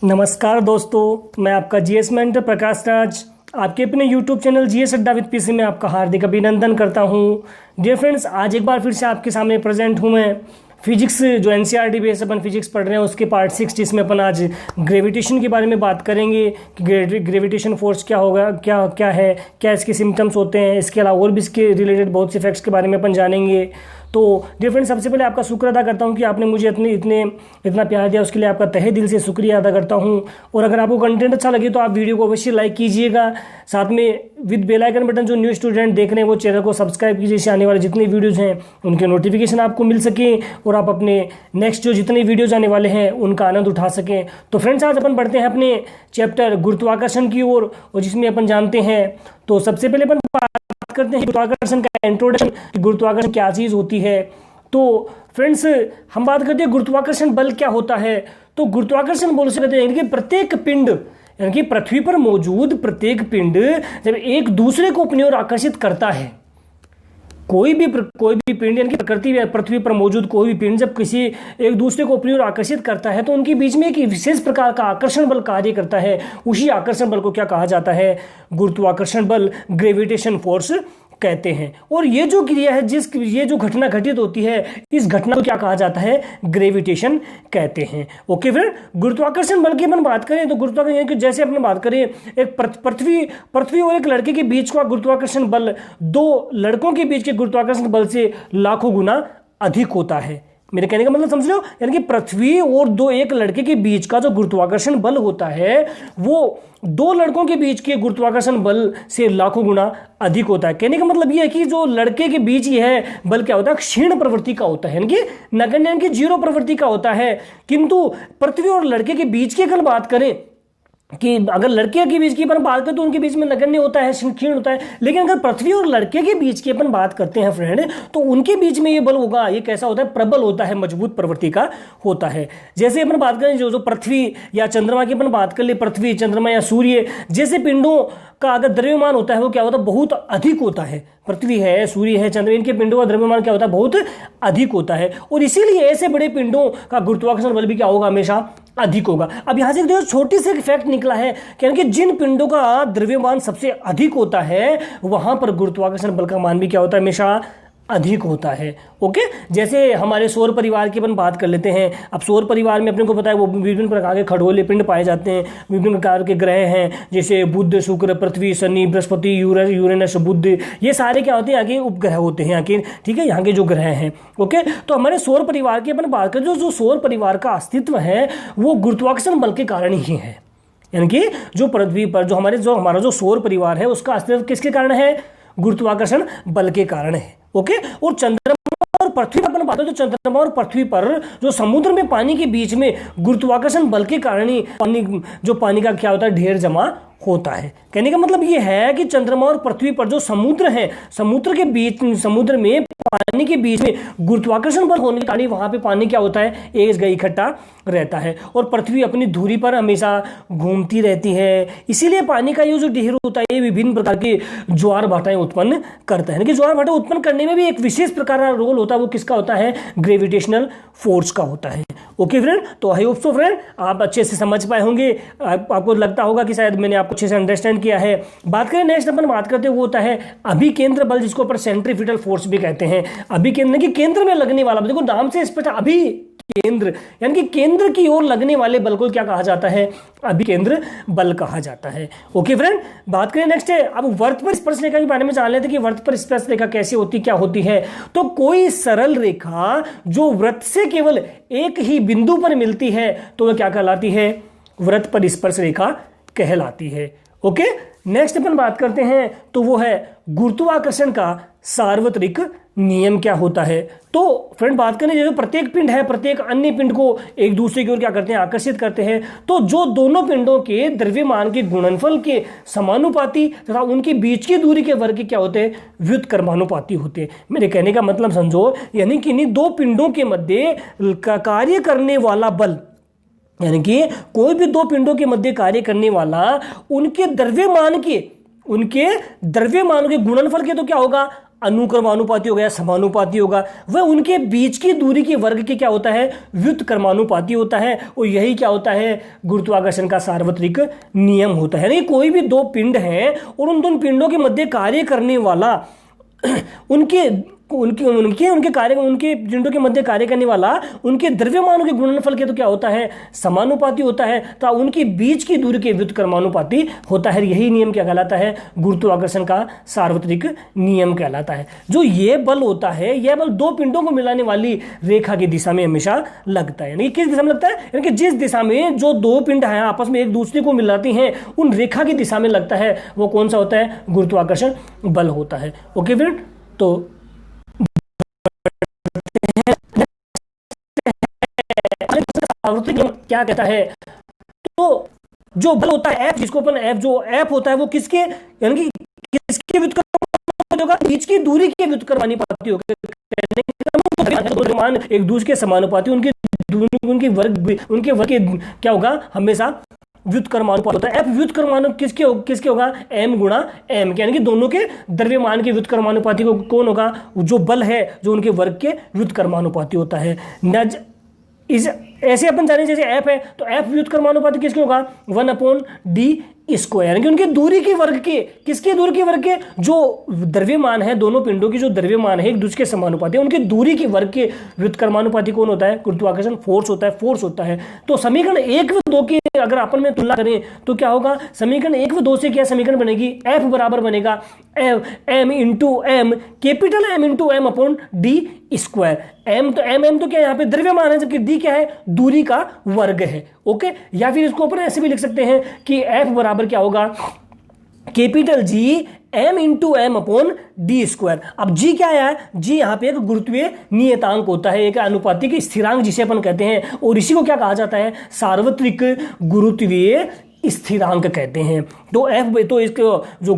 नमस्कार दोस्तों, मैं आपका जीएस मेंटर प्रकाश राज आपके अपने यूट्यूब चैनल जीएस अड्डा विद पीसी में आपका हार्दिक अभिनंदन करता हूं। डियर फ्रेंड्स, आज एक बार फिर से आपके सामने प्रेजेंट हूं मैं। फिजिक्स जो एनसीईआरटी बेस अपन फिजिक्स पढ़ रहे हैं उसके पार्ट 6 जिसमें अपन आज ग्रेविटेशन के बारे में बात करेंगे कि ग्रेविटेशन फोर्स क्या होगा, क्या क्या है, क्या इसके सिम्टम्स होते हैं। इसके अलावा और भी इसके रिलेटेड बहुत से फैक्ट्स के बारे में अपन जानेंगे। तो डियर फ्रेंड्स, सबसे पहले आपका शुक्र अदा करता हूं कि आपने मुझे इतना प्यार दिया, उसके लिए आपका तहे दिल से शुक्रिया अदा करता हूं। और अगर आपको कंटेंट अच्छा लगे तो आप वीडियो को अवश्य लाइक कीजिएगा, साथ में विद बेल आइकन बटन जो न्यू स्टूडेंट देख रहे हैं वो चैनल को सब्सक्राइब कीजिए, इससे आने वाले जितने वीडियोज़ हैं उनके नोटिफिकेशन आपको मिल सके और आप अपने नेक्स्ट जो जितने वीडियोज़ आने वाले हैं उनका आनंद उठा सकें। तो फ्रेंड्स, आज अपन बढ़ते हैं अपने चैप्टर गुरुत्वाकर्षण की ओर, और जिसमें अपन जानते हैं। तो सबसे पहले अपन बात करते हैं गुरुत्वाकर्षण का इंट्रोडक्शन, गुरुत्वाकर्षण क्या चीज़ होती है। तो फ्रेंड्स, हम बात करते हैं गुरुत्वाकर्षण बल क्या होता है। तो गुरुत्वाकर्षण बल से कहते हैं कि प्रत्येक पिंड, यानी कि पृथ्वी पर मौजूद प्रत्येक पिंड जब एक दूसरे को अपनी ओर आकर्षित करता है, कोई भी पिंड, यानी कि प्रकृति या पृथ्वी पर मौजूद कोई भी पिंड जब किसी एक दूसरे को अपनी ओर आकर्षित करता है तो उनके बीच में एक विशेष प्रकार का आकर्षण बल कार्य करता है। उसी आकर्षण बल को क्या कहा जाता है? गुरुत्वाकर्षण बल, ग्रेविटेशन फोर्स कहते हैं। और ये जो क्रिया है, ये जो घटना घटित होती है, इस घटना को क्या कहा जाता है? ग्रेविटेशन कहते हैं। ओके फ्रेंड, गुरुत्वाकर्षण बल की अपन बात करें तो गुरुत्वाकर्षण जैसे अपन बात करें एक पृथ्वी और एक लड़के के बीच का गुरुत्वाकर्षण बल दो लड़कों के बीच के गुरुत्वाकर्षण बल से लाखों गुना अधिक होता है। मेरे कहने का मतलब समझ लो, यानी कि पृथ्वी और एक लड़के के बीच का जो गुरुत्वाकर्षण बल होता है वो दो लड़कों के बीच के गुरुत्वाकर्षण बल से लाखों गुना अधिक होता है। कहने का मतलब यह है कि जो लड़के के बीच ही है बल क्या होता है? क्षीण प्रवृत्ति का होता है, यानी कि नगण्य, यानी कि जीरो प्रवृत्ति का होता है। किंतु पृथ्वी और लड़के के बीच की अगर बात करें कि अगर लड़के के बीच की अपन बात करें तो उनके बीच में नगण्य होता है, क्षीण होता है। लेकिन अगर पृथ्वी और लड़के के बीच की अपन बात करते हैं फ्रेंड, तो उनके बीच में ये बल होगा, ये कैसा होता है? प्रबल होता है, मजबूत प्रवृत्ति का होता है। जैसे अपन बात करें जो पृथ्वी या चंद्रमा की अपन बात कर ले, पृथ्वी, चंद्रमा या सूर्य जैसे पिंडों का अगर द्रव्यमान होता है वो क्या होता है? बहुत अधिक होता है। पृथ्वी है, सूर्य है, चंद्र, इनके पिंडों का द्रव्यमान क्या होता है? बहुत अधिक होता है। और इसीलिए ऐसे बड़े पिंडों का गुरुत्वाकर्षण बल भी क्या होगा? हमेशा अधिक होगा। अब यहां से देखो छोटी सी एक फैक्ट निकला है कि जिन पिंडों का द्रव्यमान सबसे अधिक होता है वहां पर गुरुत्वाकर्षण बल का मान भी क्या होता है? हमेशा अधिक होता है। ओके, जैसे हमारे सौर परिवार की अपन बात कर लेते हैं। अब सौर परिवार में अपने को पता है वो विभिन्न प्रकार के खगोलीय पिंड पाए जाते हैं, विभिन्न प्रकार के ग्रह हैं, जैसे बुध, शुक्र, पृथ्वी, शनि, बृहस्पति, यूरेनस, बुध, ये सारे क्या होते हैं? यहाँ के उपग्रह होते हैं, यहाँ के, ठीक है, यहाँ के जो ग्रह हैं। ओके, तो हमारे सौर परिवार की अपन बात करें, जो सौर परिवार का अस्तित्व है वो गुरुत्वाकर्षण बल के कारण ही है। यानी कि जो पृथ्वी पर हमारा जो सौर परिवार है उसका अस्तित्व किसके कारण है? गुरुत्वाकर्षण बल के कारण है। ओके, और चंद्रमा और पृथ्वी पर बात करें तो चंद्रमा और पृथ्वी पर जो समुद्र में पानी के बीच में गुरुत्वाकर्षण बल के कारण ही पानी का क्या होता है? ढेर जमा होता है। कहने का मतलब ये है कि चंद्रमा और पृथ्वी पर जो समुद्र है, समुद्र में पानी के बीच में गुरुत्वाकर्षण बल होने के कारण वहां पे पानी क्या होता है? एक जगह इकट्ठा रहता है। और पृथ्वी अपनी धुरी पर हमेशा घूमती रहती है, इसीलिए पानी का ये जो ढेर होता है ये विभिन्न प्रकार के ज्वार भाटाएं उत्पन्न करता है। कि ज्वार भाटा उत्पन्न करने में भी एक विशेष प्रकार का रोल होता है, वो किसका होता है? ग्रेविटेशनल फोर्स का होता है। ओके फ्रेंड, तो आई होप सो फ्रेंड आप अच्छे से समझ पाए होंगे। आपको लगता होगा कि शायद मैंने आपको अच्छे से अंडरस्टैंड किया है। बात करें नेक्स्ट अपन बात करते हैं वो होता है अभिकेंद्र बल, जिसको अपन सेंट्रीफ्यूगल फोर्स भी कहते हैं। अभिकेंद्र की केंद्र में लगने वाला, देखो नाम से स्पष्ट, अभिकेंद्र यानी कि केंद्र की ओर लगने वाले बल को क्या कहा जाता है? अभिकेंद्र बल कहा जाता है। ओके फ्रेंड, बात करें नेक्स्ट है अब वृत्त पर स्पर्श रेखा के बारे में जान लेते हैं कि वृत्त पर स्पर्श रेखा कैसी होती, क्या होती है। तो कोई सरल रेखा जो वृत्त से केवल एक ही बिंदु पर मिलती है तो वह क्या कहलाती है? वृत्त पर स्पर्श रेखा कहलाती है। ओके, नेक्स्ट अपन बात करते हैं तो वो है गुरुत्वाकर्षण का सार्वत्रिक नियम क्या होता है। तो फ्रेंड बात करें जो प्रत्येक पिंड है प्रत्येक अन्य पिंड को एक दूसरे की ओर क्या करते हैं? आकर्षित करते हैं। तो जो दोनों पिंडों के द्रव्यमान के गुणनफल के समानुपाती तथा उनके बीच की दूरी के वर्ग क्या होते हैं? व्युत्क्रमानुपाती होते हैं। मेरे कहने का मतलब समझो, यानी कि इन्हीं दो पिंडों के मध्य कार्य करने वाला बल, यानी कि कोई भी दो पिंडों के मध्य कार्य करने वाला उनके द्रव्यमान के गुणनफल के तो क्या होगा? अनुक्रमानुपाती होगा या समानुपाती होगा, वह उनके बीच की दूरी के वर्ग के क्या होता है, व्युत्क्रमानुपाती होता है। और यही क्या होता है, गुरुत्वाकर्षण का सार्वत्रिक नियम होता है। नहीं, कोई भी दो पिंड हैं और उन दोनों पिंडों के मध्य कार्य करने वाला उनके पिंडों के मध्य कार्य करने वाला उनके द्रव्यमानों के गुणनफल के तो क्या होता है, समानुपाती होता है, तो उनके बीच की दूरी के व्युत्क्रमानुपाती होता है। यही नियम क्या कहलाता है, गुरुत्वाकर्षण का सार्वत्रिक नियम कहलाता है। जो ये बल होता है, यह बल दो पिंडों को मिलाने वाली रेखा की दिशा में हमेशा लगता है। यानी किस दिशा में लगता है, यानी कि जिस दिशा में जो दो पिंड हैं आपस में एक दूसरे को मिलाती हैं, उन रेखा की दिशा में लगता है, वो कौन सा होता है, गुरुत्वाकर्षण बल होता है। ओके फ्रेंड, तो क्या कहता है, तो जो बल होता है F, जिसको अपन F होता है, वो किसके, यानी कि किसके व्युत्क्रमानुपाती होगा, बीच की दूरी के व्युत्क्रमानुपाती होगा। एक दूसरे के समानुपाती, उनके वर्ग के क्या होगा, हमेशा व्युत्क्रमानुपात होता है। F व्युत्क्रमानुपात किसके होगा, m गुणा m, यानी कि दोनों के द्रव्यमान के व्युत्क्रमानुपाती को कौन होगा, जो बल है जो उनके वर्ग के व्युत्क्रमानुपाती होता है। ऐसे अपन जाने जैसे F है, तो F व्युत्क्रमानुपाती किसके होगा, 1/d स्क्वायर, यानी कि उनके दूरी के वर्ग के, किसके दूरी के वर्ग के, जो द्रव्यमान है, दोनों पिंडों की जो द्रव्यमान है एक दूसरे के समानुपाती है, उनके दूरी के वर्ग के व्युत्क्रमानुपाती कौन होता है, गुरुत्वाकर्षण फोर्स होता है। तो समीकरण 1 व 2 की अगर अपन में तुलना करें तो क्या होगा, समीकरण 1 व 2 से क्या समीकरण बनेगी, F बराबर बनेगा m into m, capital M into m अपॉन डी स्क्वायर। m तो क्या यहाँ पे द्रव्यमान है, जबकि d क्या है, दूरी का वर्ग है। ओके, या फिर इसको अपन ऐसे भी लिख सकते हैं कि F बराबर क्या होगा, capital G m into M upon D square. अब G क्या है, G यहाँ पे एक गुरुत्वीय नियतांक होता है, एक अनुपातिक स्थिरांक जिसे अपन कहते हैं, और इसी को क्या कहा जाता है, सार्वत्रिक गुरुत्वीय स्थिरांक कहते हैं। तो F, तो इसको जो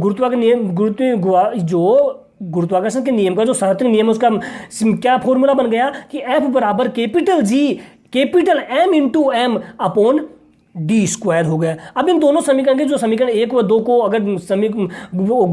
गुरुत्वाकर्षण के नियम का जो सार्वत्रिक नियम है, उसका क्या फॉर्मूला बन गया कि F बराबर capital G capital M into M upon D square हो गया। अब इन दोनों समीकरण के जो समीकरण 1 व 2 को अगर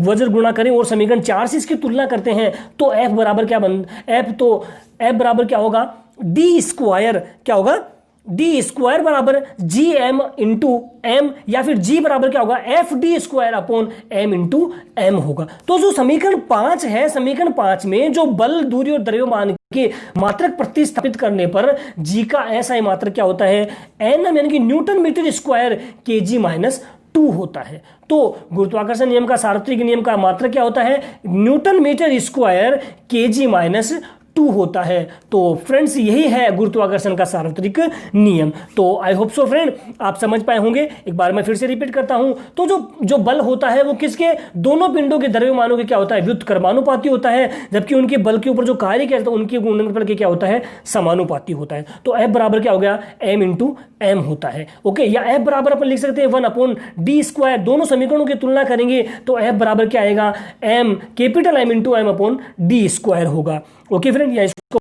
वज्र गुणा करें और समीकरण 4 से इसकी तुलना करते हैं, तो F बराबर क्या F बराबर क्या होगा, डी स्क्वायर क्या होगा, डी स्क्वायर बराबर जी एम इंटू एम, या फिर जी बराबर क्या होगा, F D square upon M into M होगा। तो जो समीकरण 5 है, समीकरण 5 में जो बल, दूरी और द्रव्यमान के मात्रक प्रतिस्थापित करने पर जी का एसआई मात्रक क्या होता है, एनएम, यानी कि न्यूटन मीटर स्क्वायर के जी माइनस 2 होता है। तो गुरुत्वाकर्षण नियम का सार्वत्रिक नियम का मात्रक क्या होता है, न्यूटन मीटर स्क्वायर के जी माइनस 2 होता है। तो फ्रेंड्स, यही है गुरुत्वाकर्षण का सार्वत्रिक नियम। तो आई होप सो फ्रेंड आप समझ पाए होंगे। एक बार मैं फिर से रिपीट करता हूं, तो जो बल होता है वो किसके, दोनों पिंडों के द्रव्यमानों के क्या होता है, व्युत्क्रमानुपाती होता है, जबकि उनके बल के ऊपर जो कार्य किया जाता है उनके गुणनफल के क्या होता है, समानुपाती होता है। तो F बराबर क्या हो गया, m इंटू एम होता है। ओके, या F बराबर अपन लिख सकते हैं 1 अपॉन डी स्क्वायर। दोनों समीकरणों की तुलना करेंगे तो F बराबर क्या आएगा, m capital M into M upon D square होगा। ओके फ्रेंड, या इसको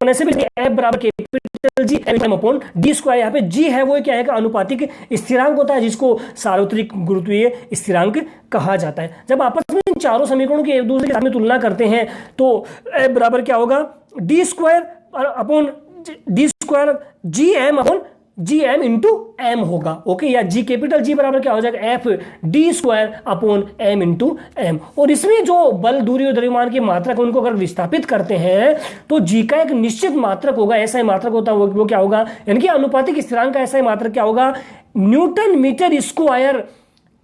ऐसे भी F बराबर कैपिटल G M अपॉन डी स्क्वायर। यहाँ पे G है वो क्या है, अनुपातिक स्थिरांक होता है, जिसको सार्वत्रिक गुरुत्वीय स्थिरांक कहा जाता है। जब आपस में इन चारों समीकरणों की एक दूसरे के साथ तुलना करते हैं तो F बराबर क्या होगा, D square upon D square G M upon G M into M होगा। ओके, या जी कैपिटल जी बराबर क्या हो जाएगा, F D square upon M into M. और इसमें जो बल, दूरी और द्रव्यमान की मात्रक उनको अगर विस्थापित करते हैं तो जी का एक निश्चित मात्रक होगा, ऐसा ही मात्रक होता है वो क्या होगा, यानी कि अनुपातिक स्थिरांक का ऐसा ही मात्रक क्या होगा, न्यूटन मीटर स्क्वायर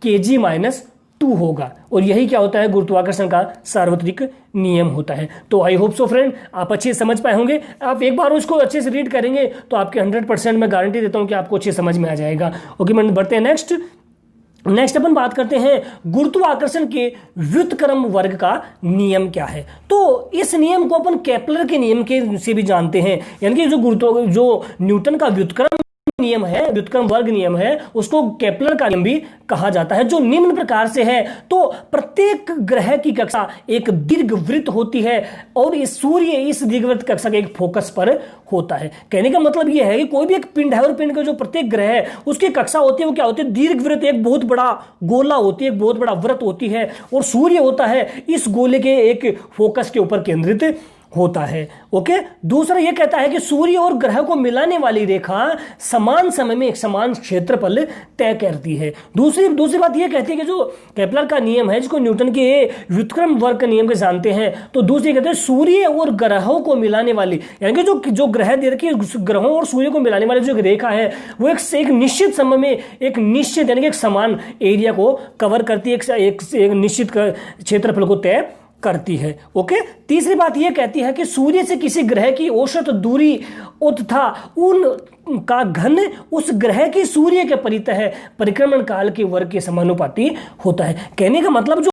के जी माइनस 2 होगा। और यही क्या होता है, गुरुत्वाकर्षण का सार्वत्रिक नियम होता है। तो आई होप सो फ्रेंड आप अच्छे समझ पाए होंगे। आप एक बार उसको अच्छे से रीड करेंगे तो आपके 100% मैं गारंटी देता हूं कि आपको अच्छे समझ में आ जाएगा। ओके, मैं बढ़ते हैं नेक्स्ट अपन बात करते हैं गुरुत्वाकर्षण के व्युत्क्रम वर्ग का नियम क्या है। तो इस नियम को अपन केपलर के नियम के से भी जानते हैं, यानी कि जो न्यूटन का व्युत्क्रम नियम है, व्युत्क्रम वर्ग नियम है, उसको केपलर का नियम भी कहा जाता है, जो निम्न प्रकार से है। तो प्रत्येक ग्रह की कक्षा एक दीर्घवृत्त होती है और इस सूर्य इस दीर्घवृत्त कक्षा के एक फोकस पर होता है। कहने का मतलब यह है कि कोई भी एक पिंड है और पिंड का जो प्रत्येक ग्रह है उसकी कक्षा होती है वो क्या होती है, दीर्घवृत्त, एक बहुत बड़ा गोला होती है, एक बहुत बड़ा वृत्त होती है, और सूर्य होता है इस गोले के एक फोकस के ऊपर केंद्रित होता है। ओके, दूसरा यह कहता है कि सूर्य और ग्रह को मिलाने वाली रेखा समान समय में एक समान क्षेत्रफल तय करती है। दूसरी बात यह कहती है कि जो केपलर का नियम है, जिसको न्यूटन के व्युत्क्रम वर्ग का नियम के जानते हैं, तो दूसरी कहते हैं सूर्य और ग्रहों को मिलाने वाली, यानी कि जो ग्रह दे रखी है, ग्रहों और सूर्य को मिलाने वाली जो रेखा है वो एक निश्चित समय में एक निश्चित यानी कि एक समान एरिया को कवर करती है, एक निश्चित क्षेत्रफल को तय करती है। ओके, तीसरी बात यह कहती है कि सूर्य से किसी ग्रह की औसत दूरी तथा उन का घन उस ग्रह की सूर्य के परितः परिक्रमण काल के वर्ग के समानुपाती होता है। कहने का मतलब जो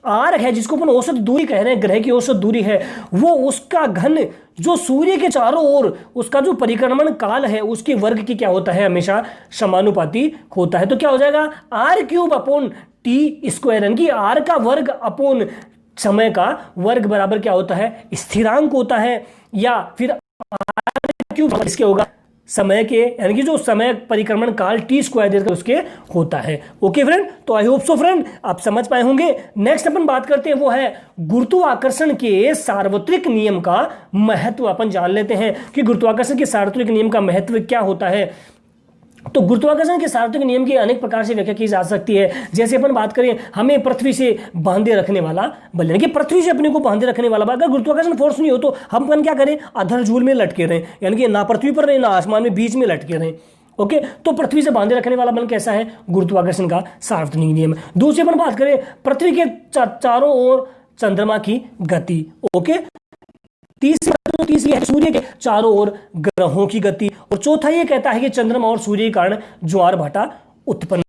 आर है, जिसको अपन औसत दूरी कह रहे हैं, ग्रह की औसत दूरी है, वो उसका घन जो सूर्य के चारों ओर उसका जो परिक्रमण काल है उसके वर्ग की क्या होता है, हमेशा समानुपाती होता है। तो क्या हो जाएगा, R cube upon T square, यानी कि आर का वर्ग अपॉन समय का वर्ग बराबर क्या होता है, स्थिरांक होता है, या फिर आर क्यूब इसके होगा समय के, यानी कि जो समय परिक्रमण काल टी स्क्वायर देकर उसके होता है। ओके फ्रेंड, तो आई होप सो फ्रेंड आप समझ पाए होंगे। नेक्स्ट अपन बात करते हैं वो है गुरुत्वाकर्षण के सार्वत्रिक नियम का महत्व। अपन जान लेते हैं कि गुरुत्वाकर्षण के सार्वत्रिक नियम का महत्व क्या होता है। तो गुरुत्वाकर्षण के सार्वत्रिक नियम की अनेक प्रकार से व्याख्या की जा सकती है। जैसे अपन बात करें, हमें पृथ्वी से बांधे रखने वाला बल, यानी कि पृथ्वी से अपने को बांधे रखने वाला बल, अगर गुरुत्वाकर्षण फोर्स नहीं हो तो हम अपन क्या करें, अधरजूल में लटके रहें, यानी कि ना पृथ्वी पर रहे ना आसमान में, बीच में लटके रहें। ओके, तो पृथ्वी से बांधे रखने वाला बल कैसा है, गुरुत्वाकर्षण का सार्वत्रिक नियम। दूसरी अपन बात करें, पृथ्वी के चारों ओर चंद्रमा की गति। ओके, तीसरी है सूर्य के चारों ओर ग्रहों की गति, और चौथा ये कहता है कि चंद्रमा और सूर्य के कारण ज्वार भाटा उत्पन्न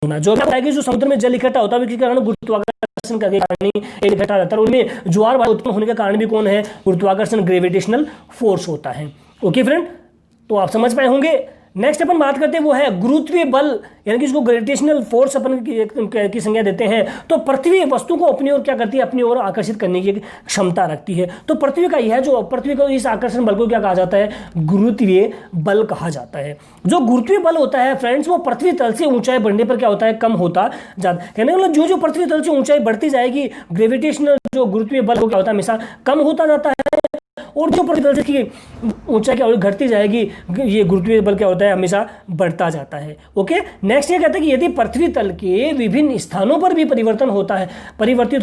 होना। जो कहता है कि जो समुद्र में जल इकट्ठा होता है उसके कारण गुरुत्वाकर्षण का कारण इकट्ठा रहता है, उनमें ज्वार भाटा उत्पन्न होने का कारण भी कौन है, गुरुत्वाकर्षण, ग्रेविटेशनल फोर्स होता है। ओके फ्रेंड, तो आप समझ पाए होंगे। नेक्स्ट अपन बात करते हैं वो है गुरुत्वीय बल, यानी कि इसको ग्रेविटेशनल फोर्स अपन की संज्ञा देते हैं। तो पृथ्वी वस्तु को अपनी ओर क्या करती है, अपनी ओर आकर्षित करने की क्षमता रखती है। तो पृथ्वी का यह जो पृथ्वी को इस आकर्षण बल को क्या कहा जाता है, गुरुत्वीय बल कहा जाता है। जो गुरुत्वीय बल होता है फ्रेंड्स, वो पृथ्वी तल से ऊंचाई बढ़ने पर क्या होता है, कम होता जाता है। कहने का मतलब जो पृथ्वी तल से ऊंचाई बढ़ती जाएगी, ग्रेविटेशनल जो गुरुत्वीय बल क्या होता है, हमेशा कम होता जाता है, और जो पृथ्वी तल की ऊंचाई क्या घटती जाएगी, ये गुरुत्वीय बल क्या होता है, हमेशा बढ़ता जाता है। ओके, नेक्स्ट ये कहता है कि यदि पृथ्वी तल के विभिन्न स्थानों पर भी परिवर्तित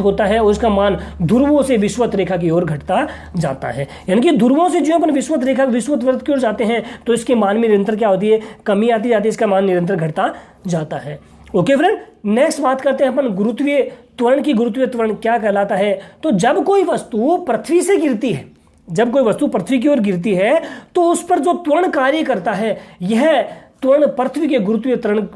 होता है और उसका मान ध्रुवों से विषुवत रेखा की ओर घटता जाता है, यानी कि ध्रुवों से जो अपन विषुवत वृत्त की ओर जाते हैं तो इसके मान में निरंतर क्या होती है, कमी आती जाती है, इसका मान निरंतर घटता जाता है। ओके फ्रेंड, नेक्स्ट बात करते हैं अपन गुरुत्वीय त्वरण की। गुरुत्वीय त्वरण क्या कहलाता है, तो जब कोई वस्तु पृथ्वी से गिरती है, जब कोई वस्तु पृथ्वी की ओर गिरती है तो उस पर जो त्वरण कार्य करता है, यह त्वरण पृथ्वी के गुरुत्वीय त्वरण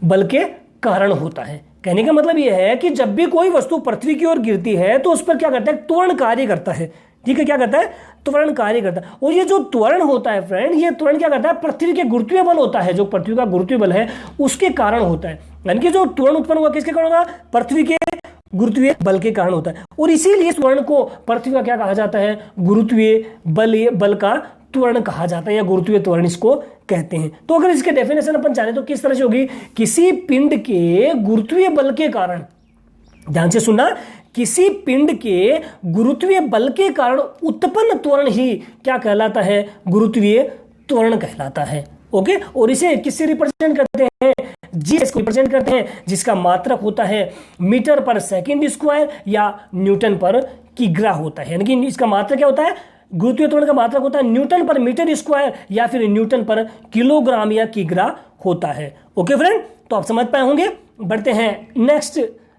बल के कारण होता है। कहने का मतलब यह है कि जब भी कोई वस्तु पृथ्वी की ओर गिरती है तो उस पर क्या करता है, त्वरण कार्य करता है। ठीक है, क्या करता है, त्वरण कार्य करता है। और ये जो त्वरण होता है फ्रेंड, ये त्वरण क्या करता है, पृथ्वी के गुरुत्वीय बल होता है, जो पृथ्वी का गुरुत्वीय बल है उसके कारण होता है। यानी कि जो त्वरण उत्पन्न हुआ किसके कारण होगा, पृथ्वी के गुरुत्वीय बल के कारण होता है। और इसीलिए इस त्वरण को पृथ्वी का क्या कहा जाता है, गुरुत्वीय बल का त्वरण कहा जाता है, या गुरुत्वीय त्वरण इसको कहते हैं। तो अगर इसके डेफिनेशन अपन जाने तो किस तरह से होगी, किसी पिंड के गुरुत्वीय बल के कारण, ध्यान से सुनना, किसी पिंड के गुरुत्वीय बल के कारण उत्पन्न त्वरण ही क्या कहलाता है, गुरुत्वीय त्वरण कहलाता है। ओके, और इसे किससे रिप्रेजेंट करते हैं, जीएस को रिप्रेजेंट करते हैं, जिसका मात्रक होता है मीटर पर सेकंड स्क्वायर या न्यूटन पर किग्रा होता है। यानी कि इसका मात्रक क्या होता है, गुरुत्वीय त्वरण का मात्रक होता है न्यूटन पर मीटर स्क्वायर या फिर न्यूटन पर किलोग्राम या किग्रा होता है। ओके फ्रेंड, तो आप समझ पाए होंगे। बढ़ते हैं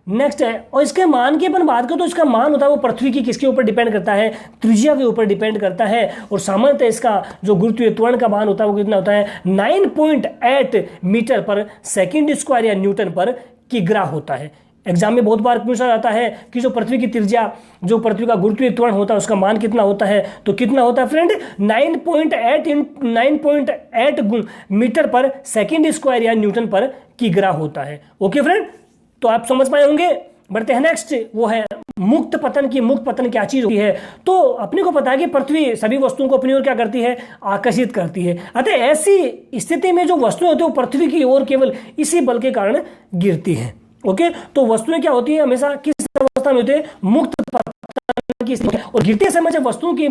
नेक्स्ट है, और इसके मान की अपन बात करें तो इसका मान होता है वो पृथ्वी की किसके ऊपर डिपेंड करता है, त्रिज्या के ऊपर डिपेंड करता है। और सामान्यतः इसका जो गुरुत्वीय त्वरण का मान होता है वो कितना होता है, 9.8 मीटर पर सेकंड स्क्वायर या न्यूटन पर किग्रा होता है। एग्जाम में बहुत बार पूछा जाता है कि जो पृथ्वी की त्रिज्या, जो पृथ्वी का गुरुत्वीय त्वरण होता है उसका मान कितना होता है, तो कितना होता है फ्रेंड 9.8 मीटर पर सेकंड स्क्वायर या न्यूटन पर किग्रा होता है। ओके फ्रेंड, तो आप समझ पाए होंगे। बढ़ते हैं नेक्स्ट, वो है मुक्त पतन की। मुक्त पतन क्या चीज होती है, तो अपने को पता है कि पृथ्वी सभी वस्तुओं को अपनी ओर क्या करती है, आकर्षित करती है। अतः ऐसी स्थिति में जो वस्तुएं होती है वो पृथ्वी की ओर केवल इसी बल के कारण गिरती है। ओके, तो वस्तुएं क्या होती है, हमेशा किस अवस्था में होती है, मुक्त पतन की स्थिति। और गिरते समय जब वस्तु की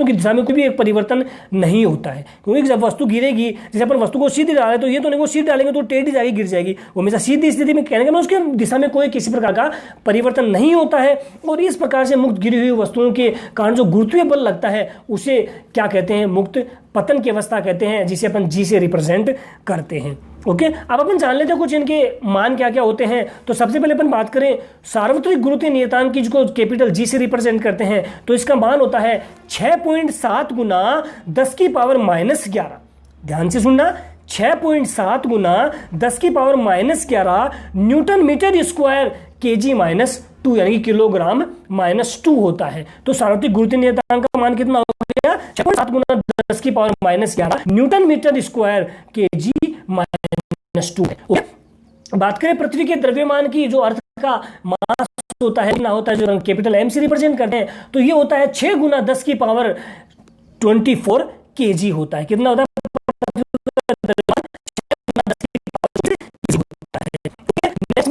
दिशा में कोई भी एक परिवर्तन नहीं होता है, क्योंकि जब वस्तु गिरेगी, जैसे अपन वस्तु को सीधी डालें तो ये तो नहीं, वो सीधी डालेंगे तो टेढ़ी जाएगी, गिर जाएगी। वो हमेशा सीधी स्थिति में कहने का उसके दिशा में कोई किसी प्रकार का परिवर्तन नहीं होता है। और इस प्रकार से मुक्त गिरी हुई वस्तुओं के कारण जो गुरुत्वीय बल लगता है उसे क्या कहते हैं, मुक्त पतन की अवस्था कहते हैं, जिसे अपन जी से रिप्रेजेंट करते हैं। ओके, अब अपन जान लेते हैं कुछ इनके मान क्या क्या होते हैं। तो सबसे पहले अपन बात करें सार्वत्रिक गुरुत्वीय नियतांक की, जिसको कैपिटल जी से रिप्रेजेंट करते हैं, तो इसका मान होता है 6.7 गुना 10 की पावर -11। ध्यान से सुनना, 6.7 गुना 10 की power -11 newton meter square KG -2 यानी कि किलोग्राम -2 होता है। तो सार्वत्रिक गुरुत्वीय नियतांक का मान कितना हो गया, 6.7 गुना 10 की power -11 newton meter square KG -2 है। बात करें पृथ्वी के द्रव्यमान की, जो अर्थ का मास होता है ना, होता है जो कैपिटल एम से रिप्रेजेंट करते हैं, तो ये होता है 6 गुना 10 की पावर 24 केजी होता है। कितना होता है,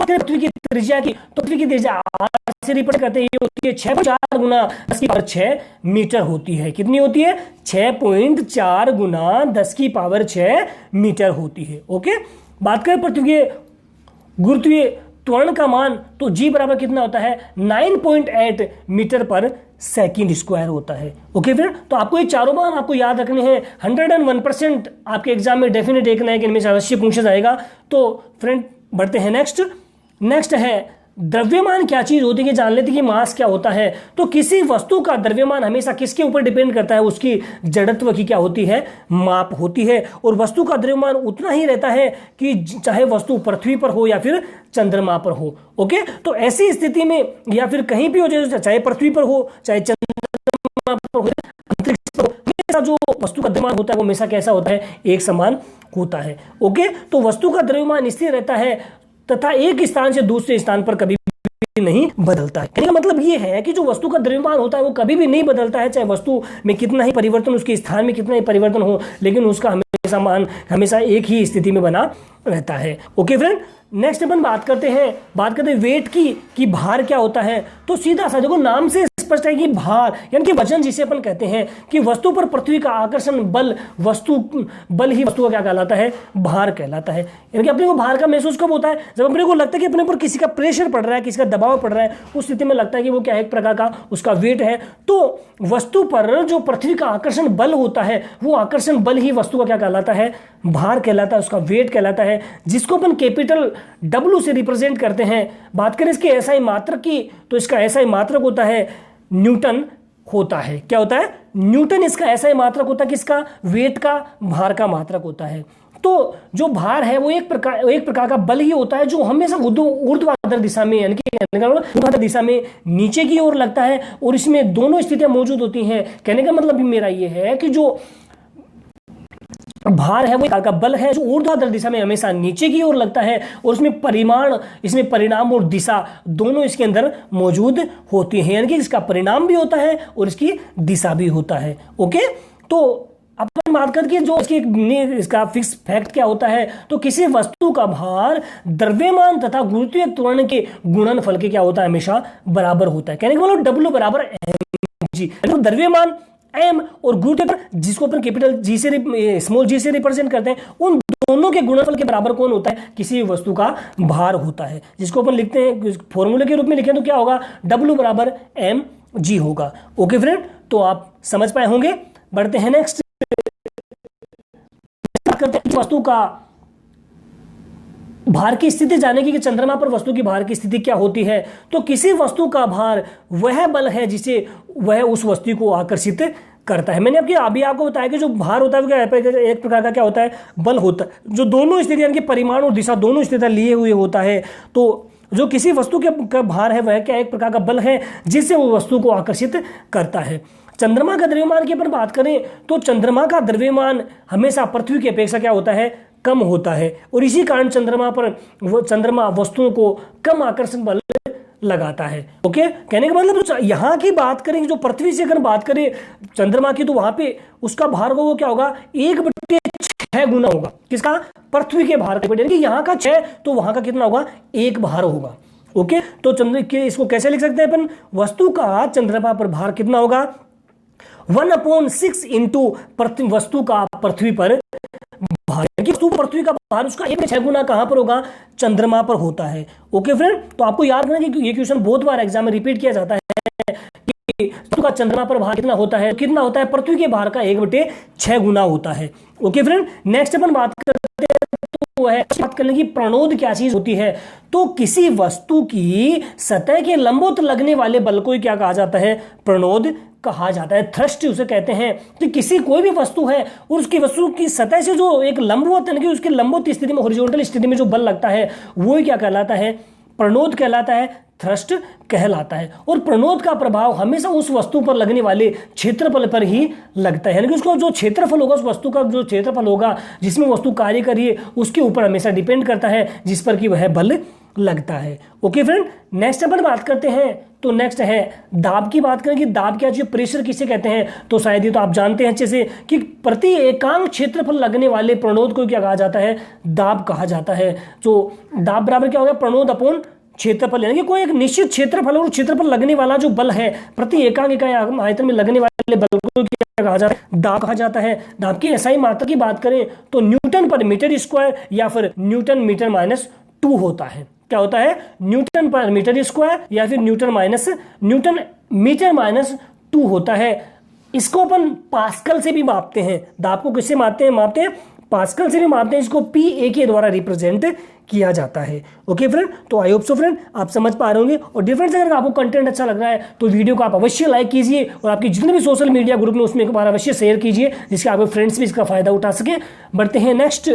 पृथ्वी की त्रिज्या की, तो पृथ्वी की त्रिज्या आर से रिप्रेजेंट करते हैं, ये होती है 6.4 गुना 10 की पावर 6 मीटर होती है। कितनी होती है, 6.4 गुना 10 की पावर 6 मीटर होती है। ओके, बात करें पृथ्वी के गुरुत्वीय त्वरण का मान, तो जी बराबर कितना होता है, 9.8 मीटर पर सेकंड स्क्वायर होता है। ओके फिर, तो आपको ये चारों मान आपको याद रखने हैं। 101% आपके एग्जाम में डेफिनेट एक ना एक इनमें से अवश्य पूछा जाएगा। तो फ्रेंड बढ़ते हैं नेक्स्ट है द्रव्यमान क्या चीज होती है, जान लेते कि मास क्या होता है। तो किसी वस्तु का द्रव्यमान हमेशा किसके ऊपर डिपेंड करता है, उसकी जड़त्व की क्या होती है, माप होती है। और वस्तु का द्रव्यमान उतना ही रहता है कि चाहे वस्तु पृथ्वी पर हो या फिर चंद्रमा पर हो। ओके, तो ऐसी स्थिति में या फिर कहीं भी हो, चाहे पृथ्वी पर हो चाहे चंद्रमा पर हो, अंतरिक्ष पर हो, हमेशा जो वस्तु का द्रव्यमान होता है वो हमेशा कैसा होता है, एक समान होता है। ओके, तो वस्तु का द्रव्यमान स्थिर रहता है तथा एक स्थान से दूसरे स्थान पर कभी भी नहीं बदलता है। कहने का मतलब ये है कि जो वस्तु का द्रव्यमान होता है वो कभी भी नहीं बदलता है, चाहे वस्तु में कितना ही परिवर्तन, उसके स्थान में कितना ही परिवर्तन हो, लेकिन उसका हमेशा मान हमेशा एक ही स्थिति में बना रहता है। ओके फ्रेंड, नेक्स्ट अपन बात करते हैं वेट की कि भार क्या होता है। तो सीधा सा देखो, नाम से स्पष्ट है कि भार यानी कि वजन, जिसे अपन कहते हैं कि वस्तु पर पृथ्वी का आकर्षण बल, बल ही वस्तु का क्या कहलाता है, भार कहलाता है। यानी कि अपने को भार का महसूस कब होता है, जब अपने को लगता है कि अपने ऊपर किसी का प्रेशर पड़ रहा है, किसी का दबाव पड़ रहा है, उस स्थिति में लगता है कि वो क्या एक प्रकार का उसका वेट है। तो वस्तु पर जो पृथ्वी का आकर्षण बल होता है, वो आकर्षण बल ही वस्तु का क्या कहलाता है, भार कहलाता है, उसका वेट कहलाता है, जिसको अपन कैपिटल W से रिप्रेजेंट करते हैं। बात करें इसके एसआई मात्रक की, तो इसका एसआई मात्रक होता है न्यूटन होता है। क्या होता है, न्यूटन इसका एसआई मात्रक होता है, किसका, वेट का, भार का मात्रक होता है। तो जो भार है वो एक प्रकार का बल ही होता है जो हमेशा ऊर्ध्वाधर दिशा में यानी कि ऊर्ध्वाधर दिशा में नीचे की ओर लगता है, और इसमें दोनों स्थितियां मौजूद होती हैं। कहने का मतलब भी मेरा ये है कि जो भार है वो एक का बल है जो ऊर्ध्वाधर दिशा में हमेशा नीचे की ओर लगता है, और इसमें परिणाम और दिशा दोनों इसके अंदर मौजूद होती हैं, यानी कि इसका परिणाम भी होता है और इसकी दिशा भी होता है। ओके, तो अपन बात करके जो इसका फिक्स फैक्ट क्या होता है, तो किसी वस्तु का भार द्रव्यमान तथा गुरुत्वीय त्वरण के गुणनफल के क्या होता है, हमेशा बराबर होता है। कहने का मतलब W बराबर mg, द्रव्यमान m और गुरुत्वीय जिसको अपन कैपिटल जी से स्मॉल जी से रिप्रेजेंट करते हैं, उन दोनों के गुणनफल के बराबर कौन होता है, किसी वस्तु का भार होता है, जिसको अपन लिखते हैं फॉर्मूले के रूप में लिखें तो क्या होगा, W बराबर mg होगा। ओके फ्रेंड, तो आप समझ पाए होंगे। बढ़ते हैं नेक्स्ट, करते हैं वस्तु का भार की स्थिति जाने की कि चंद्रमा पर वस्तु की भार की स्थिति क्या होती है। तो किसी वस्तु का भार वह बल है जिसे वह उस वस्तु को आकर्षित करता है। मैंने अभी आपको बताया कि जो भार होता है वो क्या एक प्रकार का क्या होता है, बल होता है, जो दोनों स्थिति यानी कि परिमाण और दिशा दोनों स्थितियां लिए हुए होता है। तो जो किसी वस्तु के का भार है वह क्या एक प्रकार का बल है जिससे वो वस्तु को आकर्षित करता है। चंद्रमा का द्रव्यमान की अपन बात करें तो चंद्रमा का द्रव्यमान हमेशा पृथ्वी की अपेक्षा क्या होता है, कम होता है, और इसी कारण चंद्रमा वस्तुओं को कम आकर्षण बल लगाता है। ओके, कहने का मतलब तो यहाँ की बात करें जो पृथ्वी से अगर बात करें चंद्रमा की, तो वहां पे उसका भार वो क्या होगा, 1/6 गुना होगा। किसका, पृथ्वी के भार के, यानी कि यहाँ का 6 तो वहां का कितना होगा, 1 भार होगा। ओके, तो चंद्र के इसको कैसे लिख सकते हैं अपन, वस्तु का चंद्रमा पर भार कितना होगा, 1/6 इंटू वस्तु का पृथ्वी पर भार, वस्तु पृथ्वी का भार उसका 1/6 गुना कहां पर होगा, चंद्रमा पर होता है। ओके फ्रेंड, तो आपको याद रखना कि ये क्वेश्चन बहुत बार एग्जाम में रिपीट किया जाता है कि वस्तु का चंद्रमा पर भार कितना होता है, पृथ्वी के भार का 1/6 गुना होता है। ओके फ्रेंड, नेक्स्ट अपन बात करते हैं तो वो है बात करने की प्रणोद क्या चीज होती है। तो किसी वस्तु की सतह के लंबवत लगने वाले बल को क्या कहा जाता है, प्रणोद कहा जाता है। थ्रस्ट उसे कहते हैं। तो किसी कोई भी वस्तु है और उसकी वस्तु की सतह से जो एक लंबवत, यानी कि उसके लंबवत स्थिति में, हॉरिजॉन्टल स्थिति में जो बल लगता है वो क्या कहलाता है, प्रणोद कहलाता है, थ्रस्ट कहलाता है। और प्रणोद का प्रभाव हमेशा उस वस्तु पर लगने वाले क्षेत्रफल पर ही लगता है, यानी कि उसका जो क्षेत्रफल होगा, उस वस्तु का जो क्षेत्रफल होगा जिसमें वस्तु कार्य कर रही है उसके ऊपर हमेशा डिपेंड करता है जिस पर कि वह बल लगता है। ओके फ्रेंड, नेक्स्ट अपन बात करते हैं तो नेक्स्ट है दाब की बात करें कि दाब क्या चीज, प्रेशर किसे कहते हैं। तो शायद ये तो आप जानते हैं अच्छे से कि प्रति एकांक क्षेत्रफल लगने वाले प्रणोद को क्या कहा जाता है, दाब कहा जाता है। तो दाब बराबर क्या होगा, प्रणोद अपॉन क्षेत्रफल, यानी कि कोई एक निश्चित क्षेत्रफल और क्षेत्रफल लगने वाला जो बल है प्रति एकांक इकाई आयतन में लगने वाले बल को क्या कहा जाता है, दाब कहा जाता है। दाब की एसआई मात्रा की बात करें तो न्यूटन पर मीटर स्क्वायर या फिर न्यूटन मीटर माइनस 2 होता है। क्या होता है, न्यूटन पर मीटर स्क्वायर या फिर न्यूटन मीटर माइनस 2 होता है। इसको अपन पास्कल से भी मापते हैं। दाब को किससे मापते हैं, पास्कल से भी मापते हैं। इसको PA के द्वारा रिप्रेजेंट किया जाता है। ओके फ्रेंड, तो आई होप सो फ्रेंड आप समझ पा रहे होंगे। और डिफरेंस अगर आपको कंटेंट अच्छा लग रहा है तो वीडियो को आप अवश्य लाइक कीजिए और आपके जितने भी सोशल मीडिया ग्रुप में उसमें एक बार अवश्य शेयर कीजिए जिससे आपके फ्रेंड्स भी इसका फायदा उठा सके। बढ़ते हैं नेक्स्ट।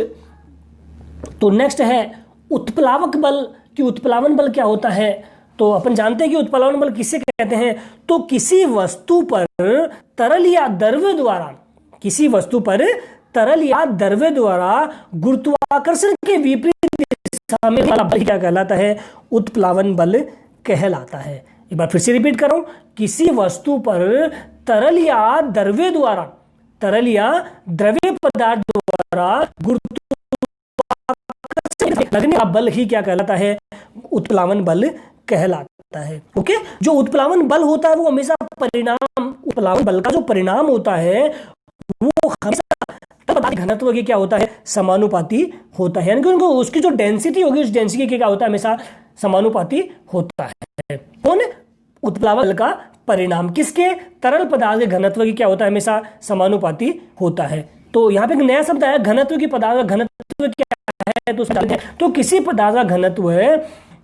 तो नेक्स्ट है उत्प्लावक बल कि उत्प्लावन बल क्या होता है। तो अपन जानते हैं कि उत्प्लावन बल किसे कहते हैं। तो किसी वस्तु पर तरल या द्रव्य द्वारा गुरुत्वाकर्षण के विपरीत दिशा में वाला बल क्या कहलाता है, उत्प्लावन बल कहलाता है। एक बार फिर से रिपीट कर रहा हूं, किसी वस्तु पर तरल या द्रव्य पदार्थ द्वारा लगने का बल ही क्या कहलाता है, उत्प्लावन बल कहलाता है। ओके, जो उत्प्लावन बल होता है वो हमेशा उत्प्लावन बल का जो परिणाम होता है वो हमेशा पदार्थ घनत्व के क्या होता है, समानुपाती होता है। यानी कि उनको उसकी जो डेंसिटी होगी उस डेंसिटी के क्या होता है, हमेशा समानुपाती होता है। कौन, उत्प्लावन बल का परिणाम किसके, तरल पदार्थ के घनत्व की क्या होता है, हमेशा समानुपाती होता है। तो यहाँ पे एक नया शब्द आया, घनत्व की पदार्थ का घनत्व क्या है। तो किसी पदार्थ का घनत्व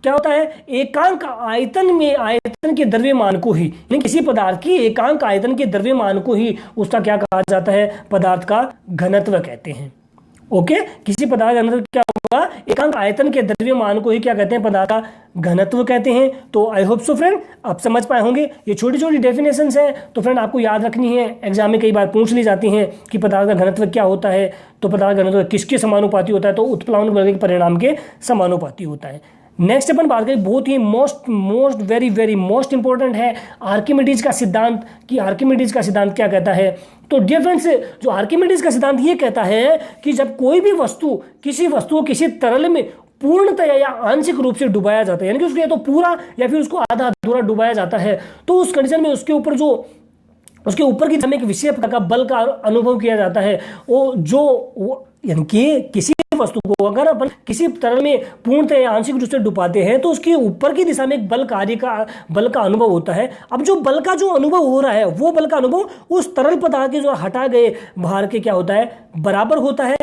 क्या होता है, एकांक आयतन के द्रव्यमान को ही, किसी पदार्थ की एकांक आयतन के द्रव्यमान को ही उसका क्या कहा जाता है, पदार्थ का घनत्व कहते हैं। ओके, किसी पदार्थ का घनत्व क्या होगा, एकांक आयतन के द्रव्यमान को ही क्या कहते हैं, पदार्थ का घनत्व कहते हैं। तो आई होप सो फ्रेंड आप समझ पाए होंगे। ये छोटी छोटी डेफिनेशंस है तो फ्रेंड आपको याद रखनी है, एग्जाम में कई बार पूछ ली जाती हैं कि पदार्थ का घनत्व क्या होता है। तो पदार्थ का घनत्व किसके समानुपाती होता है, तो उत्प्लावन बल के परिणाम के समानुपाती होता है। नेक्स्ट अपन बात करें, बहुत ही मोस्ट वेरी मोस्ट इंपॉर्टेंट है आर्किमिडीज का सिद्धांत कि आर्किमिडीज का सिद्धांत क्या कहता है। तो डियर फ्रेंड्स, जो आर्किमिडीज का सिद्धांत ये कहता है कि जब कोई भी किसी वस्तु को किसी तरल में पूर्णतया या आंशिक रूप से डुबाया जाता है, यानी कि उसको या तो पूरा या फिर उसको आधा अधूरा डुबाया जाता है, तो उस कंडीशन में उसके ऊपर की दिशा में एक विशेष प्रकार का बल का अनुभव किया जाता है। यानी कि किसी वस्तु को अगर अपन किसी तरल में पूर्णतः आंशिक रूप से डुबाते हैं तो उसके ऊपर की दिशा में एक बल का अनुभव होता है। अब जो बल का जो अनुभव हो रहा है वो बल का अनुभव उस तरल पदार्थ के जो हटाए गए भार के क्या होता है, बराबर होता है।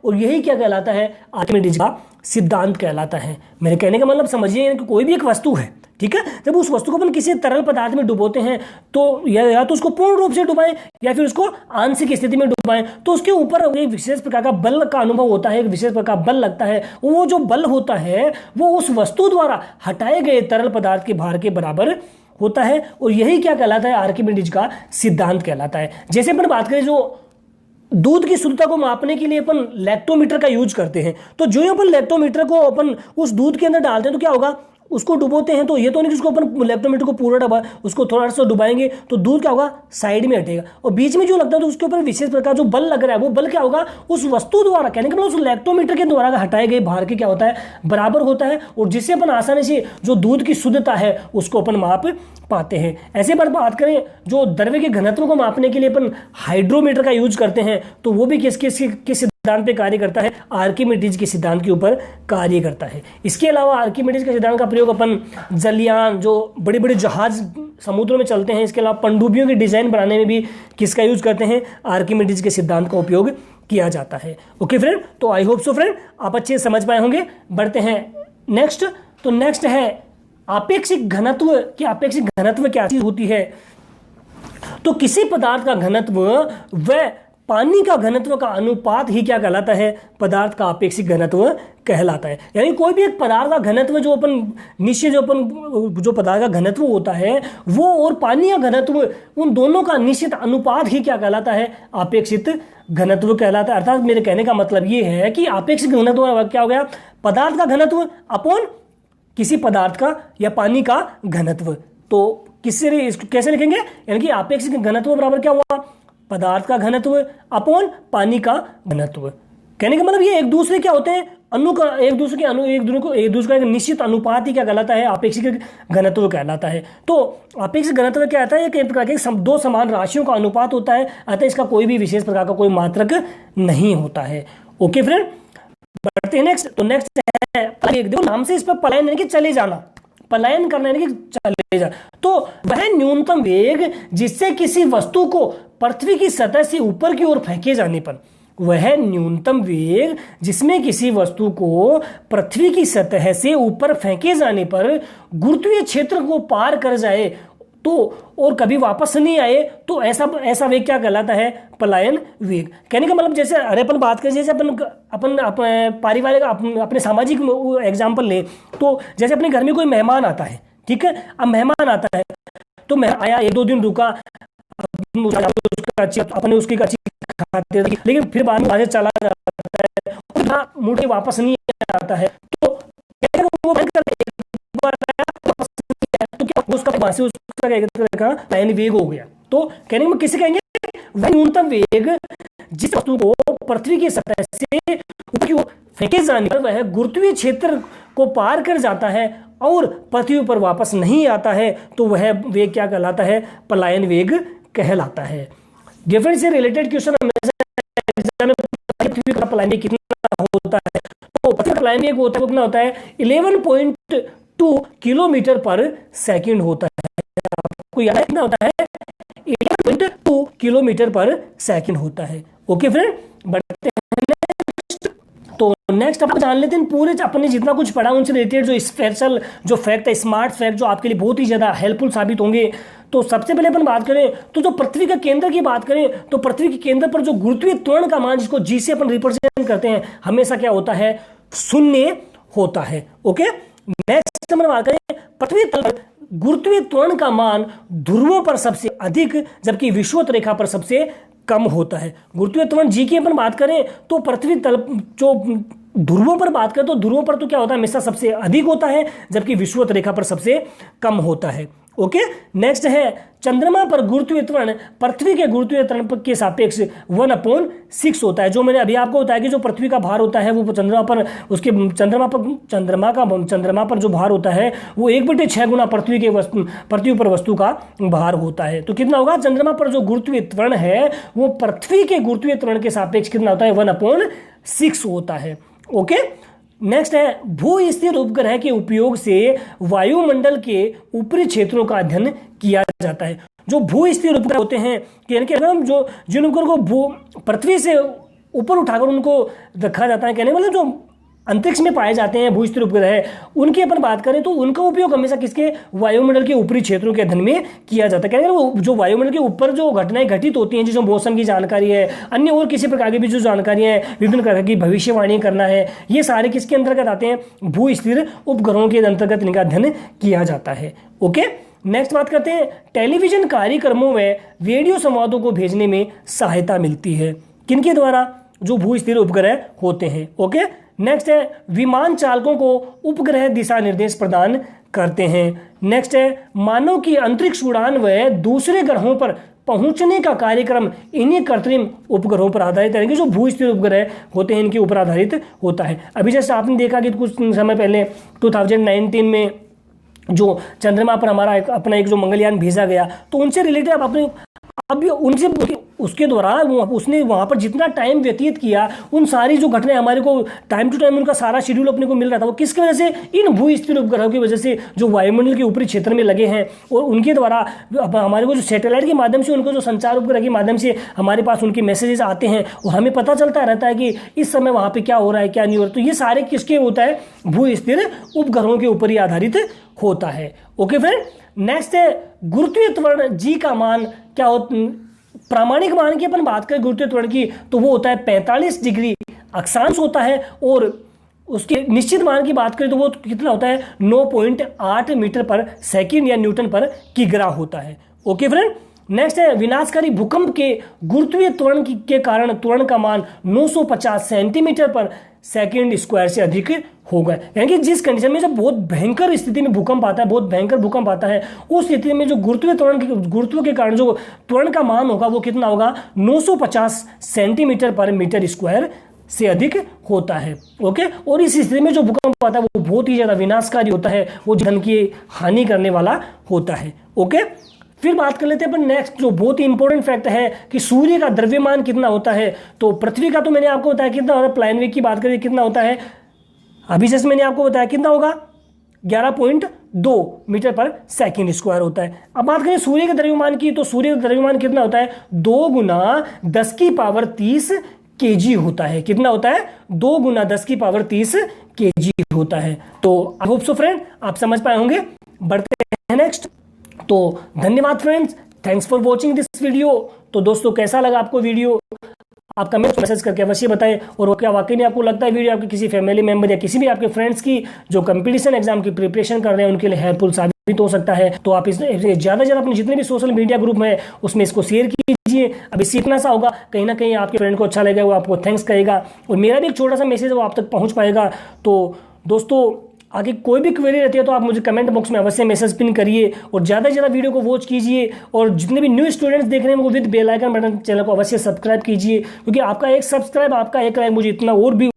और यही क्या कहलाता है, आर्किमिडीज का सिद्धांत कहलाता है। मेरे कहने का मतलब समझिए कि कोई भी एक वस्तु है, ठीक है। जब उस वस्तु को अपन किसी तरल पदार्थ में डुबोते हैं तो या तो उसको पूर्ण रूप से डुबाएं या फिर उसको आंशिक स्थिति में डुबाएं, तो उसके ऊपर एक विशेष प्रकार का बल का अनुभव होता है, एक विशेष प्रकार का बल लगता है। वो जो बल होता है वो उस वस्तु द्वारा हटाए गए तरल पदार्थ के भार के बराबर होता है, और यही क्या कहलाता है, आर्किमिडीज का सिद्धांत कहलाता है। जैसे अपन बात करें जो दूध की शुद्धता को मापने के लिए अपन लैक्टोमीटर का यूज करते हैं, तो जो अपन लैक्टोमीटर को अपन उस दूध के अंदर डालते हैं तो क्या होगा, उसको डुबोते हैं, तो ये तो नहीं कि उसको अपन लैक्टोमीटर को पूरा डुबा, उसको थोड़ा सा डुबाएंगे तो दूध क्या होगा, साइड में हटेगा, और बीच में जो लगता है तो उसके ऊपर विशेष प्रकार जो बल लग रहा है वो बल क्या होगा, उस वस्तु द्वारा, कहने का मतलब उस लैक्टोमीटर के द्वारा हटाए गए भार के क्या होता है, बराबर होता है, और जिससे अपन आसानी से जो दूध की शुद्धता है उसको अपन माप पाते हैं। ऐसे पर बात करें जो द्रव्य के घनत्व को मापने के लिए अपन हाइड्रोमीटर का यूज करते हैं, तो वो भी किस सिद्धांत पे कार्य करता है, आर्किमिडीज के सिद्धांत के ऊपर कार्य करता है। इसके अलावा आर्किमिडीज के सिद्धांत का प्रयोग अपन जलयान, जो बड़े बड़े जहाज समुद्रों में चलते हैं, इसके अलावा पनडुब्बियों की डिजाइन बनाने में भी किसका यूज करते हैं, आर्किमिडीज के सिद्धांत का उपयोग किया जाता है। ओके फ्रेंड, तो आई होप सो फ्रेंड आप अच्छे समझ पाए होंगे। बढ़ते हैं नेक्स्ट। तो नेक्स्ट है आपेक्षिक घनत्व की। आपेक्षिक घनत्व क्या चीज होती है, तो किसी पदार्थ का घनत्व व पानी का घनत्व का अनुपात ही क्या कहलाता है, पदार्थ का आपेक्षिक घनत्व कहलाता है। यानी कोई भी एक पदार्थ का घनत्व जो अपन निश्चित जो पदार्थ का घनत्व होता है वो और पानी का घनत्व, उन दोनों का निश्चित अनुपात ही क्या कहलाता है, आपेक्षिक घनत्व कहलाता है। अर्थात मेरे कहने का मतलब ये है कि आपेक्षिक घनत्व क्या हो गया, पदार्थ का घनत्व अपॉन किसी पदार्थ का या पानी का घनत्व। तो किससे कैसे लिखेंगे, यानी कि आपेक्षिक घनत्व बराबर क्या हुआ, पदार्थ का घनत्व अपॉन पानी का घनत्व। कहने का मतलब ये एक दूसरे क्या होते हैं, एक दूसरे का निश्चित अनुपात ही क्या कहलाता है, आपेक्षिक घनत्व कहलाता है। तो आपेक्षिक घनत्व क्या आता है, एक प्रकार के दो समान राशियों का अनुपात होता है, अतः इसका कोई भी विशेष प्रकार का कोई मात्रक नहीं होता है। ओके फ्रेंड, बढ़ते हैं नेक्स्ट। तो नेक्स्ट है देखो नाम से इस पर पलायन यानी कि चले जाना, पलायन करना यानी कि चले जाना। तो वह न्यूनतम वेग जिससे किसी वस्तु को पृथ्वी की सतह से ऊपर की ओर फेंके जाने पर, वह न्यूनतम वेग जिसमें किसी वस्तु को पृथ्वी की सतह से ऊपर फेंके जाने पर गुरुत्वीय क्षेत्र को पार कर जाए तो और कभी वापस नहीं आए, तो ऐसा वेग क्या कहलाता है, पलायन वेग। कहने का मतलब जैसे अरे अपन बात करें, जैसे अपन पारिवारिक अपने सामाजिक एग्जाम्पल ले, तो जैसे अपने घर में कोई मेहमान आता है, ठीक है, अब मेहमान आता है तो मैं आया, 1-2 दिन रुका, अपने उसकी अच्छी खाते, लेकिन फिर बाद में चला जाता है, मुड़ के वापस नहीं आता है, तो वो तो क्या उसका पलायन वेग हो गया। तो कहने में किसे कहेंगे, वह न्यूनतम वेग जिस वस्तु को पृथ्वी की सतह से ऊपर की ओर फेंके जाने पर वह गुरुत्वीय क्षेत्र को पार कर जाता है और पृथ्वी पर वापस नहीं आता है, तो वह वेग क्या कहलाता है, पलायन वेग कहलाता है। डिफरेंस से रिलेटेड क्वेश्चन हमेशा पृथ्वी का पलायन वेग कितना होता है, तो पृथ्वी का पलायन वेग होता है कितना होता है, 11.2 किलोमीटर पर सेकंड होता है। आपको याद कितना होता है, 11.2 किलोमीटर पर सेकंड होता है। ओके फ्रेंड, बढ़ते हैं नेक्स्ट। तो नेक्स्ट अपन जान लेते हैं पूरे अपने जितना कुछ पढ़ा उनसे रिलेटेड जो स्पेशल जो फैक्ट है, स्मार्ट फैक्ट जो आपके लिए बहुत ही ज्यादा हेल्पफुल साबित होंगे। तो सबसे पहले अपन बात करें तो जो पृथ्वी का केंद्र की बात करें, तो पृथ्वी के केंद्र पर जो गुरुत्वीय त्वरण का मान जिसको जी से अपन रिप्रेजेंट करते हैं, हमेशा क्या होता है, 0 होता है। ओके, नेक्स्ट नंबर बात करें, पृथ्वी तल पर गुरुत्वीय त्वरण का मान ध्रुवों पर सबसे अधिक जबकि विषुवत रेखा पर सबसे कम होता है। गुरुत्वीय त्वरण जी की अपन बात करें तो पृथ्वी तल जो ध्रुवों पर बात करें तो ध्रुवों पर तो क्या होता है, हमेशा सबसे अधिक होता है जबकि विषुवत रेखा पर सबसे कम होता है। ओके, नेक्स्ट है चंद्रमा पर गुरुत्वीय त्वरण पृथ्वी के गुरुत्वीय त्वरण के सापेक्ष 1/6 होता है। जो मैंने अभी आपको बताया कि जो पृथ्वी का भार होता है वो चंद्रमा पर उसके चंद्रमा पर जो भार होता है वो 1/6 गुना पृथ्वी पर वस्तु का भार होता है। तो कितना होगा, चंद्रमा पर जो गुरुत्वीय त्वरण है वो पृथ्वी के गुरुत्वीय त्वरण के सापेक्ष कितना होता है, 1/6 होता है। ओके, नेक्स्ट है भू स्थिर उपग्रह के उपयोग से वायुमंडल के ऊपरी क्षेत्रों का अध्ययन किया जाता है। जो भू स्थिर उपग्रह होते हैं, यानी कि अगर हम जिन उपग्रह को पृथ्वी से ऊपर उठाकर उनको रखा जाता है, कहने मतलब जो अंतरिक्ष में पाए जाते हैं भू स्थिर उपग्रह, उनकी अपन बात करें तो उनका उपयोग हमेशा किसके, वायुमंडल के ऊपरी क्षेत्रों के अध्ययन में किया जाता है। कहते हैं वो जो वायुमंडल के ऊपर जो घटनाएं घटित होती हैं, जिसमें मौसम की जानकारी है, अन्य और किसी प्रकार की भी जो जानकारियां हैं, विभिन्न प्रकार की भविष्यवाणी करना है, ये सारे किसके अंतर्गत आते हैं, भू स्थिर उपग्रहों के अंतर्गत इनका अध्ययन किया जाता है। ओके, नेक्स्ट बात करते हैं, टेलीविजन कार्यक्रमों में रेडियो संवादों को भेजने में सहायता मिलती है किनके द्वारा, जो भू स्थिर उपग्रह होते हैं। ओके, नेक्स्ट है, विमान चालकों को उपग्रह दिशा निर्देश प्रदान करते हैं। नेक्स्ट है, मानव की अंतरिक्ष उड़ान व दूसरे ग्रहों पर पहुंचने का कार्यक्रम इन्हीं कृत्रिम उपग्रहों पर आधारित है, जो भू स्थिर उपग्रह होते हैं इनके ऊपर आधारित होता है। अभी जैसे आपने देखा कि कुछ समय पहले 2019 में जो चंद्रमा पर हमारा अपना एक जो मंगलयान भेजा गया, तो उनसे रिलेटेड अब आपने अभी उनसे उसके दौरान उसने वहाँ पर जितना टाइम व्यतीत किया, उन सारी जो घटनाएं हमारे को टाइम टू टाइम उनका सारा शेड्यूल अपने को मिल रहा था, वो किसकी वजह से, इन भू स्थिर उपग्रहों की वजह से जो वायुमंडल के ऊपरी क्षेत्र में लगे हैं, और उनके द्वारा हमारे को जो सैटेलाइट के माध्यम से, उनको जो संचार उपग्रह के माध्यम से हमारे पास उनके मैसेजेस आते हैं, और हमें पता चलता रहता है कि इस समय वहाँ पर क्या हो रहा है, क्या नहीं हो रहा। तो ये सारे किसके होता है, भू स्थिर उपग्रहों के ऊपर ही आधारित होता है। ओके फ्रेंड, नेक्स्ट है, गुरुत्वीय त्वरण जी का मान क्या होता, प्रामाणिक मान की अपन बात करें गुरुत्वीय त्वरण की, तो वो होता है 45 डिग्री अक्षांश होता है, और उसके निश्चित मान की बात करें तो वो कितना होता है, 9.8 मीटर पर सेकंड या न्यूटन पर किग्रा होता है। ओके फ्रेंड, नेक्स्ट है, विनाशकारी भूकंप के गुरुत्वीय त्वरण के कारण त्वरण का मान 950 सेंटीमीटर पर सेकंड स्क्वायर से अधिक होगा। यानी कि जिस कंडीशन में जब बहुत भयंकर स्थिति में भूकंप आता है, बहुत भयंकर भूकंप आता है, उस स्थिति में जो गुरुत्व के कारण जो त्वरण का मान होगा वो कितना होगा, 950 सेंटीमीटर पर मीटर स्क्वायर से अधिक होता है। ओके, और इस स्थिति में जो भूकंप आता है वो बहुत ही ज्यादा विनाशकारी होता है, वो धन की हानि करने वाला होता है। ओके, फिर बात कर लेते हैं अपन नेक्स्ट, जो बहुत ही इंपॉर्टेंट फैक्ट है कि सूर्य का द्रव्यमान कितना होता है। तो पृथ्वी का तो मैंने आपको बताया कितना होता है, प्लानविक की बात करें कितना होता है, अभी जैसे मैंने आपको बताया कितना होगा, 11.2 मीटर पर सेकंड स्क्वायर होता है। अब बात करें सूर्य के द्रव्यमान की, तो सूर्य का द्रव्यमान कितना होता है, 2 गुना 10 की पावर 30 kg होता है। कितना होता है, 2 गुना 10 की पावर 30 kg होता है। तो आई होप सो फ्रेंड आप समझ पाए होंगे। बढ़ते हैं नेक्स्ट। तो धन्यवाद friends, thanks for watching this video. तो दोस्तों कैसा लगा आपको वीडियो, आप कमेंट मैसेज करके अवश्य बताएं। और क्या वाकई में आपको लगता है वीडियो आपके किसी फैमिली मेंबर या किसी भी आपके फ्रेंड्स की जो कंपटीशन एग्जाम की प्रिपरेशन कर रहे हैं उनके लिए हेल्पफुल साबित हो सकता है, तो आप इसमें ज़्यादा से ज़्यादा अपने जितने भी सोशल मीडिया ग्रुप है उसमें इसको शेयर कीजिए। अब इससे इतना सा होगा, कहीं ना कहीं आपके फ्रेंड को अच्छा लगेगा, वो आपको थैंक्स कहेगा, और मेरा भी एक छोटा सा मैसेज वो आप तक पहुँच पाएगा। तो दोस्तों आगे कोई भी क्वेरी रहती है तो आप मुझे कमेंट बॉक्स में अवश्य मैसेज पिन करिए, और ज़्यादा से ज़्यादा वीडियो को वॉच कीजिए, और जितने भी न्यू स्टूडेंट्स देख रहे हैं वो with bell icon button channel को अवश्य सब्सक्राइब कीजिए, क्योंकि आपका एक सब्सक्राइब, आपका एक लाइक मुझे इतना और भी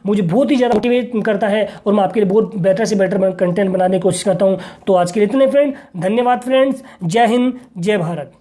मुझे बहुत ही ज़्यादा मोटिवेट करता है, और मैं आपके लिए बहुत बेटर से बेटर कंटेंट बनाने की कोशिश करता हूँ। तो आज के लिए इतने फ्रेंड, धन्यवाद फ्रेंड्स, जय हिंद जय भारत।